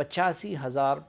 85,000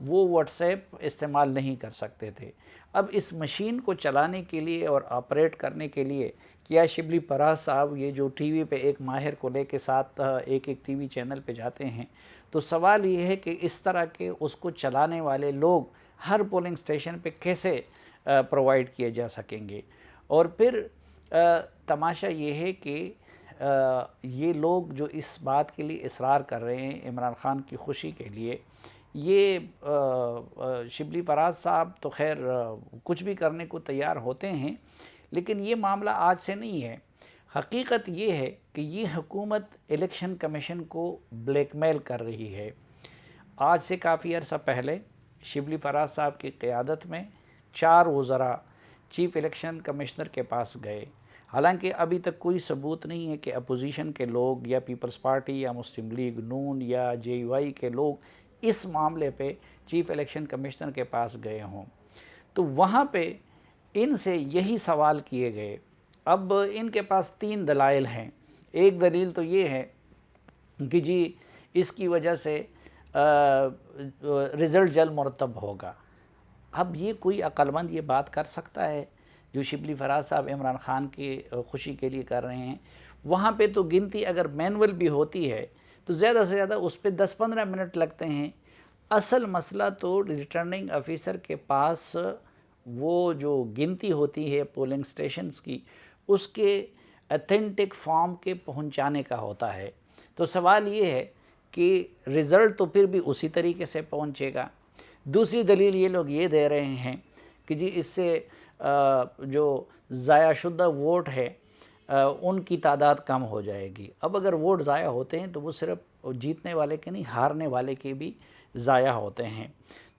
وہ what's app استعمال نہیں کر سکتے تھے۔ اب اس مشین کو چلانے کے لیے اور آپریٹ کرنے کے لیے کیا شبلی پراز صاحب یہ جو ٹی وی پہ ایک ماہر کو لے کے ساتھ ایک ٹی وی چینل پہ جاتے ہیں، تو سوال یہ ہے کہ اس طرح کے اس کو چلانے والے لوگ ہر پولنگ سٹیشن پہ کیسے پرووائیڈ کیے جا سکیں گے؟ اور پھر تماشا یہ ہے کہ یہ لوگ جو اس بات کے لیے اصرار کر رہے ہیں عمران خان کی خوشی کے لیے، یہ شبلی پراز صاحب تو خیر کچھ بھی کرنے کو تیار ہوتے ہیں، لیکن یہ معاملہ آج سے نہیں ہے۔ حقیقت یہ ہے کہ یہ حکومت الیکشن کمیشن کو بلیک میل کر رہی ہے۔ آج سے کافی عرصہ پہلے شبلی پراز صاحب کی قیادت میں 4 وزراء چیف الیکشن کمشنر کے پاس گئے، حالانکہ ابھی تک کوئی ثبوت نہیں ہے کہ اپوزیشن کے لوگ یا پیپلز پارٹی یا مسلم لیگ نون یا جے یو آئی کے لوگ اس معاملے پہ چیف الیکشن کمشنر کے پاس گئے ہوں، تو وہاں پہ ان سے یہی سوال کیے گئے۔ اب ان کے پاس 3 دلائل ہیں۔ ایک دلیل تو یہ ہے کہ جی اس کی وجہ سے رزلٹ جلد مرتب ہوگا۔ اب یہ کوئی عقل مند یہ بات کر سکتا ہے جو شبلی پراز صاحب عمران خان کی خوشی کے لیے کر رہے ہیں؟ وہاں پہ تو گنتی اگر مینول بھی ہوتی ہے تو زیادہ سے زیادہ اس پہ 10-15 منٹ لگتے ہیں۔ اصل مسئلہ تو ریٹرننگ آفیسر کے پاس وہ جو گنتی ہوتی ہے پولنگ سٹیشنز کی، اس کے اتھینٹک فارم کے پہنچانے کا ہوتا ہے۔ تو سوال یہ ہے کہ رزلٹ تو پھر بھی اسی طریقے سے پہنچے گا۔ دوسری دلیل یہ لوگ یہ دے رہے ہیں کہ جی اس سے جو ضائع شدہ ووٹ ہے ان کی تعداد کم ہو جائے گی۔ اب اگر ووٹ ضائع ہوتے ہیں تو وہ صرف جیتنے والے کے نہیں، ہارنے والے کے بھی ضائع ہوتے ہیں۔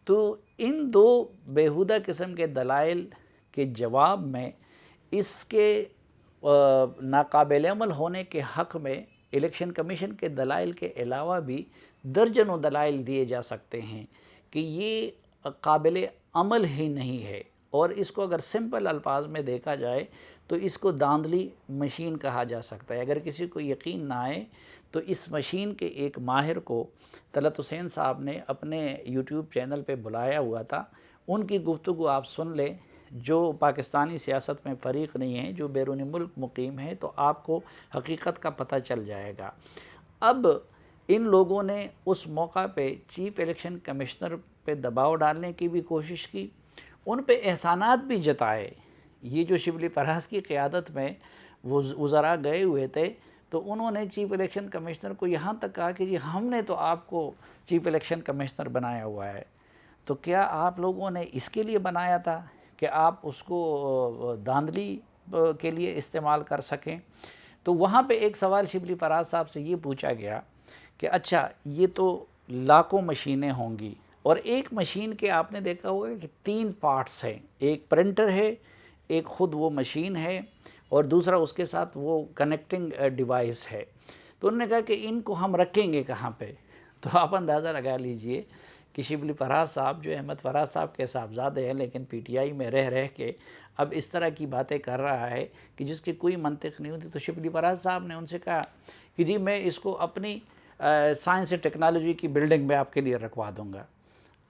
تو ان 2 بیہودہ قسم کے دلائل کے جواب میں اس کے ناقابل عمل ہونے کے حق میں الیکشن کمیشن کے دلائل کے علاوہ بھی درجنوں دلائل دیے جا سکتے ہیں کہ یہ قابل عمل ہی نہیں ہے، اور اس کو اگر سمپل الفاظ میں دیکھا جائے تو اس کو دھاندلی مشین کہا جا سکتا ہے۔ اگر کسی کو یقین نہ آئے تو اس مشین کے ایک ماہر کو طلعت حسین صاحب نے اپنے یوٹیوب چینل پہ بلایا ہوا تھا، ان کی گفتگو آپ سن لیں، جو پاکستانی سیاست میں فریق نہیں ہیں، جو بیرون ملک مقیم ہیں، تو آپ کو حقیقت کا پتہ چل جائے گا۔ اب ان لوگوں نے اس موقع پہ چیف الیکشن کمشنر پہ دباؤ ڈالنے کی بھی کوشش کی، ان پہ احسانات بھی جتائے۔ یہ جو شبلی پراز کی قیادت میں وزراء گئے ہوئے تھے تو انہوں نے چیف الیکشن کمشنر کو یہاں تک کہا کہ جی ہم نے تو آپ کو چیف الیکشن کمشنر بنایا ہوا ہے، تو کیا آپ لوگوں نے اس کے لیے بنایا تھا کہ آپ اس کو دھاندلی کے لیے استعمال کر سکیں؟ تو وہاں پہ ایک سوال شبلی پراز صاحب سے یہ پوچھا گیا کہ اچھا یہ تو لاکھوں مشینیں ہوں گی، اور ایک مشین کے آپ نے دیکھا ہوگا کہ 3 پارٹس ہیں، ایک پرنٹر ہے، ایک خود وہ مشین ہے، اور دوسرا اس کے ساتھ وہ کنیکٹنگ ڈیوائس ہے۔ تو انہوں نے کہا کہ ان کو ہم رکھیں گے کہاں پہ؟ تو آپ اندازہ لگا لیجئے کہ شبلی پراز صاحب جو احمد فراز صاحب کے صاحبزادے ہیں، لیکن پی ٹی آئی میں رہ کے اب اس طرح کی باتیں کر رہا ہے کہ جس کی کوئی منطق نہیں ہوتی۔ تو شبلی پراز صاحب نے ان سے کہا کہ جی میں اس کو اپنی سائنس اینڈ ٹیکنالوجی کی بلڈنگ میں آپ کے لیے رکھوا دوں گا۔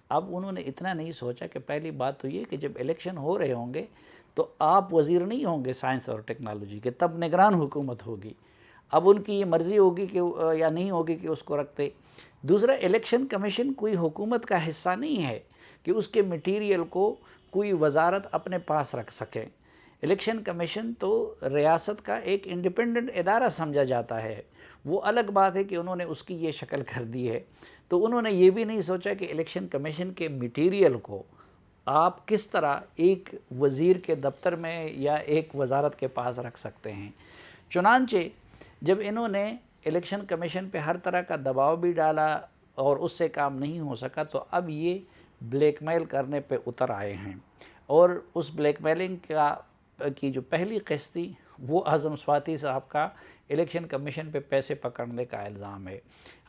اب انہوں نے اتنا نہیں سوچا کہ پہلی بات تو یہ کہ جب الیکشن ہو رہے ہوں گے تو آپ وزیر نہیں ہوں گے سائنس اور ٹیکنالوجی کے، تب نگران حکومت ہوگی۔ اب ان کی یہ مرضی ہوگی کہ یا نہیں ہوگی کہ اس کو رکھتے۔ دوسرا، الیکشن کمیشن کوئی حکومت کا حصہ نہیں ہے کہ اس کے میٹیریل کو کوئی وزارت اپنے پاس رکھ سکے۔ الیکشن کمیشن تو ریاست کا ایک انڈیپینڈنٹ ادارہ سمجھا جاتا ہے۔ وہ الگ بات ہے کہ انہوں نے اس کی یہ شکل کر دی ہے، تو انہوں نے یہ بھی نہیں سوچا کہ الیکشن کمیشن کے میٹیریل کو آپ کس طرح ایک وزیر کے دفتر میں یا ایک وزارت کے پاس رکھ سکتے ہیں۔ چنانچہ جب انہوں نے الیکشن کمیشن پہ ہر طرح کا دباؤ بھی ڈالا اور اس سے کام نہیں ہو سکا، تو اب یہ بلیک میل کرنے پہ اتر آئے ہیں، اور اس بلیک میلنگ کی جو پہلی قسط تھی وہ اعظم سواتی صاحب کا الیکشن کمیشن پہ پیسے پکڑنے کا الزام ہے۔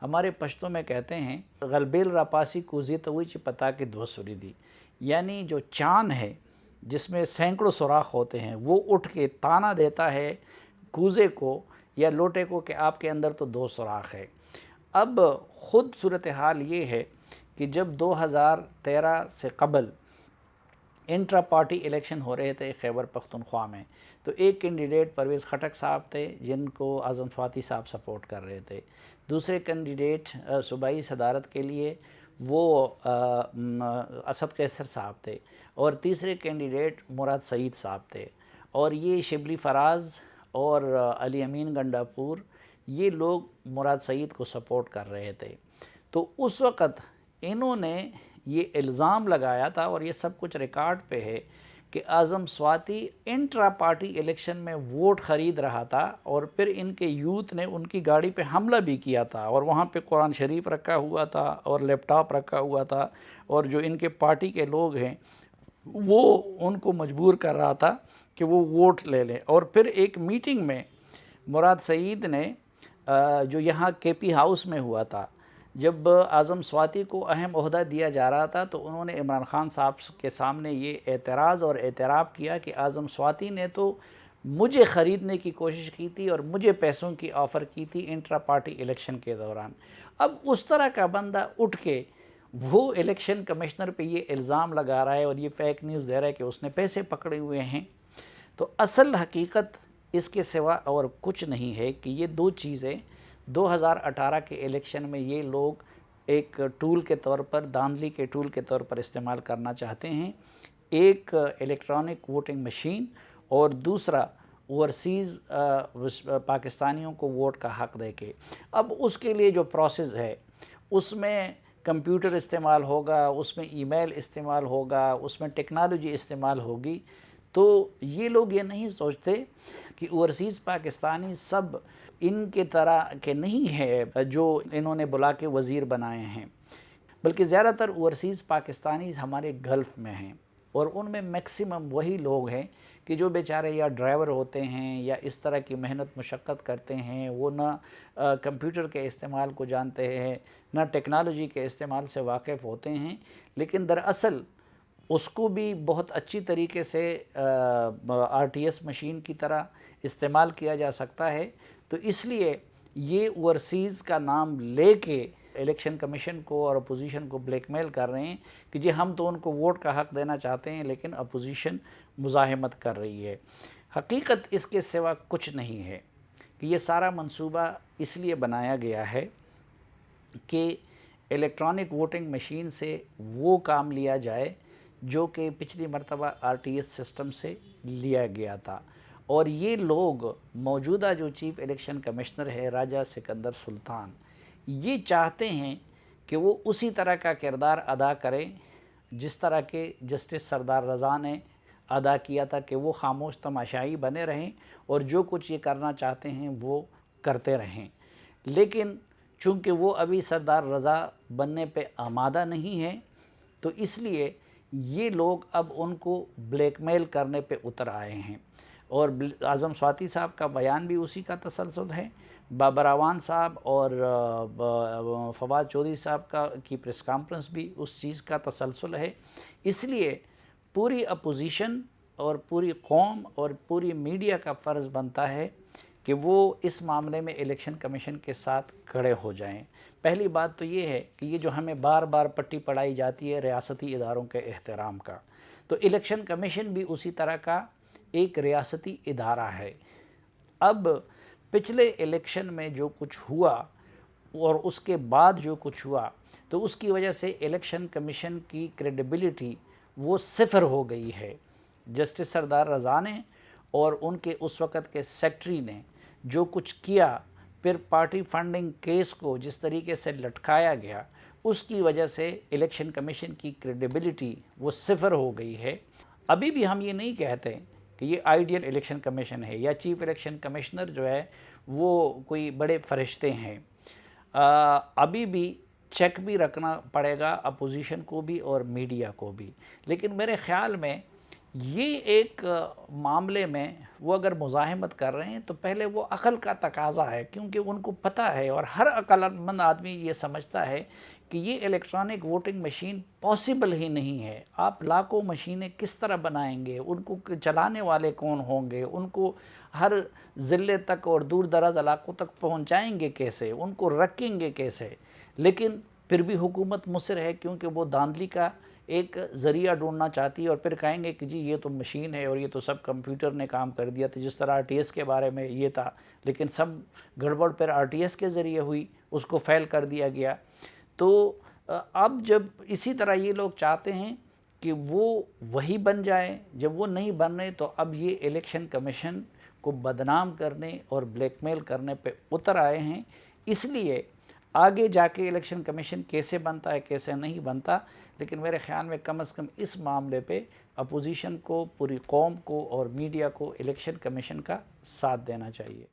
ہمارے پشتوں میں کہتے ہیں غلبیل راپاسی کوزی توئی چی پتا کے 2 سوری دی، یعنی جو چاند ہے جس میں سینکڑوں سوراخ ہوتے ہیں وہ اٹھ کے تانا دیتا ہے کوزے کو یا لوٹے کو کہ آپ کے اندر تو 2 سوراخ ہے۔ اب خود صورتحال یہ ہے کہ جب 2013 سے قبل انٹرا پارٹی الیکشن ہو رہے تھے خیبر پختونخوا میں، تو ایک کینڈیڈیٹ پرویز خٹک صاحب تھے جن کو اعظم سواتی صاحب سپورٹ کر رہے تھے، دوسرے کینڈیڈیٹ صوبائی صدارت کے لیے وہ اسد قیصر صاحب تھے، اور تیسرے کینڈیڈیٹ مراد سعید صاحب تھے، اور یہ شبلی فراز اور علی امین گنڈاپور یہ لوگ مراد سعید کو سپورٹ کر رہے تھے۔ تو اس وقت انہوں نے یہ الزام لگایا تھا، اور یہ سب کچھ ریکارڈ پہ ہے، کہ اعظم سواتی انٹرا پارٹی الیکشن میں ووٹ خرید رہا تھا، اور پھر ان کے یوتھ نے ان کی گاڑی پہ حملہ بھی کیا تھا، اور وہاں پہ قرآن شریف رکھا ہوا تھا اور لیپ ٹاپ رکھا ہوا تھا، اور جو ان کے پارٹی کے لوگ ہیں وہ ان کو مجبور کر رہا تھا کہ وہ ووٹ لے لیں۔ اور پھر ایک میٹنگ میں مراد سعید نے جو یہاں کے پی ہاؤس میں ہوا تھا، جب اعظم سواتی کو اہم عہدہ دیا جا رہا تھا، تو انہوں نے عمران خان صاحب کے سامنے یہ اعتراض اور اعتراف کیا کہ اعظم سواتی نے تو مجھے خریدنے کی کوشش کی تھی اور مجھے پیسوں کی آفر کی تھی انٹرا پارٹی الیکشن کے دوران۔ اب اس طرح کا بندہ اٹھ کے وہ الیکشن کمشنر پہ یہ الزام لگا رہا ہے اور یہ فیک نیوز دے رہا ہے کہ اس نے پیسے پکڑے ہوئے ہیں، تو اصل حقیقت اس کے سوا اور کچھ نہیں ہے کہ یہ دو چیزیں 2018 کے الیکشن میں یہ لوگ ایک ٹول کے طور پر، دھاندلی کے ٹول کے طور پر استعمال کرنا چاہتے ہیں، ایک الیکٹرانک ووٹنگ مشین اور دوسرا اوورسیز پاکستانیوں کو ووٹ کا حق دے کے۔ اب اس کے لیے جو پروسیس ہے اس میں کمپیوٹر استعمال ہوگا، اس میں ای میل استعمال ہوگا، اس میں ٹیکنالوجی استعمال ہوگی، تو یہ لوگ یہ نہیں سوچتے کہ اوورسیز پاکستانی سب ان کے طرح کے نہیں ہے جو انہوں نے بلا کے وزیر بنائے ہیں، بلکہ زیادہ تر اوورسیز پاکستانی ہمارے گلف میں ہیں، اور ان میں میکسیمم وہی لوگ ہیں کہ جو بیچارے یا ڈرائیور ہوتے ہیں یا اس طرح کی محنت مشقت کرتے ہیں، وہ نہ کمپیوٹر کے استعمال کو جانتے ہیں، نہ ٹیکنالوجی کے استعمال سے واقف ہوتے ہیں، لیکن دراصل اس کو بھی بہت اچھی طریقے سے آر ٹی ایس مشین کی طرح استعمال کیا جا سکتا ہے۔ تو اس لیے یہ اوورسیز کا نام لے کے الیکشن کمیشن کو اور اپوزیشن کو بلیک میل کر رہے ہیں کہ جی ہم تو ان کو ووٹ کا حق دینا چاہتے ہیں، لیکن اپوزیشن مزاحمت کر رہی ہے۔ حقیقت اس کے سوا کچھ نہیں ہے کہ یہ سارا منصوبہ اس لیے بنایا گیا ہے کہ الیکٹرانک ووٹنگ مشین سے وہ کام لیا جائے جو کہ پچھلی مرتبہ آر ٹی ایس سسٹم سے لیا گیا تھا، اور یہ لوگ موجودہ جو چیف الیکشن کمشنر ہے راجہ سکندر سلطان، یہ چاہتے ہیں کہ وہ اسی طرح کا کردار ادا کریں جس طرح کے جسٹس سردار رضا نے ادا کیا تھا، کہ وہ خاموش تماشائی بنے رہیں اور جو کچھ یہ کرنا چاہتے ہیں وہ کرتے رہیں۔ لیکن چونکہ وہ ابھی سردار رضا بننے پہ آمادہ نہیں ہے، تو اس لیے یہ لوگ اب ان کو بلیک میل کرنے پہ اتر آئے ہیں، اور اعظم سواتی صاحب کا بیان بھی اسی کا تسلسل ہے، بابر اعوان صاحب اور فواد چودھری صاحب کی پریس کانفرنس بھی اس چیز کا تسلسل ہے۔ اس لیے پوری اپوزیشن اور پوری قوم اور پوری میڈیا کا فرض بنتا ہے کہ وہ اس معاملے میں الیکشن کمیشن کے ساتھ کھڑے ہو جائیں۔ پہلی بات تو یہ ہے کہ یہ جو ہمیں بار بار پٹی پڑھائی جاتی ہے ریاستی اداروں کے احترام کا، تو الیکشن کمیشن بھی اسی طرح کا ایک ریاستی ادارہ ہے۔ اب پچھلے الیکشن میں جو کچھ ہوا اور اس کے بعد جو کچھ ہوا، تو اس کی وجہ سے الیکشن کمیشن کی کریڈیبلٹی وہ صفر ہو گئی ہے۔ جسٹس سردار رضا نے اور ان کے اس وقت کے سیکٹری نے جو کچھ کیا، پھر پارٹی فنڈنگ کیس کو جس طریقے سے لٹکایا گیا، اس کی وجہ سے الیکشن کمیشن کی کریڈیبلٹی وہ صفر ہو گئی ہے۔ ابھی بھی ہم یہ نہیں کہتے کہ یہ آئیڈیل الیکشن کمیشن ہے یا چیف الیکشن کمشنر جو ہے وہ کوئی بڑے فرشتے ہیں۔ ابھی بھی چیک بھی رکھنا پڑے گا اپوزیشن کو بھی اور میڈیا کو بھی، لیکن میرے خیال میں یہ ایک معاملے میں وہ اگر مزاحمت کر رہے ہیں تو پہلے وہ عقل کا تقاضا ہے، کیونکہ ان کو پتہ ہے اور ہر عقل مند آدمی یہ سمجھتا ہے کہ یہ الیکٹرانک ووٹنگ مشین پاسبل ہی نہیں ہے۔ آپ لاکھوں مشینیں کس طرح بنائیں گے، ان کو چلانے والے کون ہوں گے، ان کو ہر ضلع تک اور دور دراز علاقوں تک پہنچائیں گے کیسے، ان کو رکھیں گے کیسے؟ لیکن پھر بھی حکومت مصر ہے کیونکہ وہ دھاندلی کا ایک ذریعہ ڈھونڈنا چاہتی ہے، اور پھر کہیں گے کہ جی یہ تو مشین ہے اور یہ تو سب کمپیوٹر نے کام کر دیا تھا، جس طرح RTS کے بارے میں یہ تھا، لیکن سب گڑبڑ پھر RTS کے ذریعے ہوئی، اس کو فیل کر دیا گیا۔ تو اب جب اسی طرح یہ لوگ چاہتے ہیں کہ وہ وہی بن جائے، جب وہ نہیں بن رہے تو اب یہ الیکشن کمیشن کو بدنام کرنے اور بلیک میل کرنے پہ اتر آئے ہیں۔ اس لیے آگے جا کے الیکشن کمیشن کیسے بنتا ہے کیسے نہیں بنتا، لیکن میرے خیال میں کم از کم اس معاملے پہ اپوزیشن کو، پوری قوم کو اور میڈیا کو الیکشن کمیشن کا ساتھ دینا چاہیے۔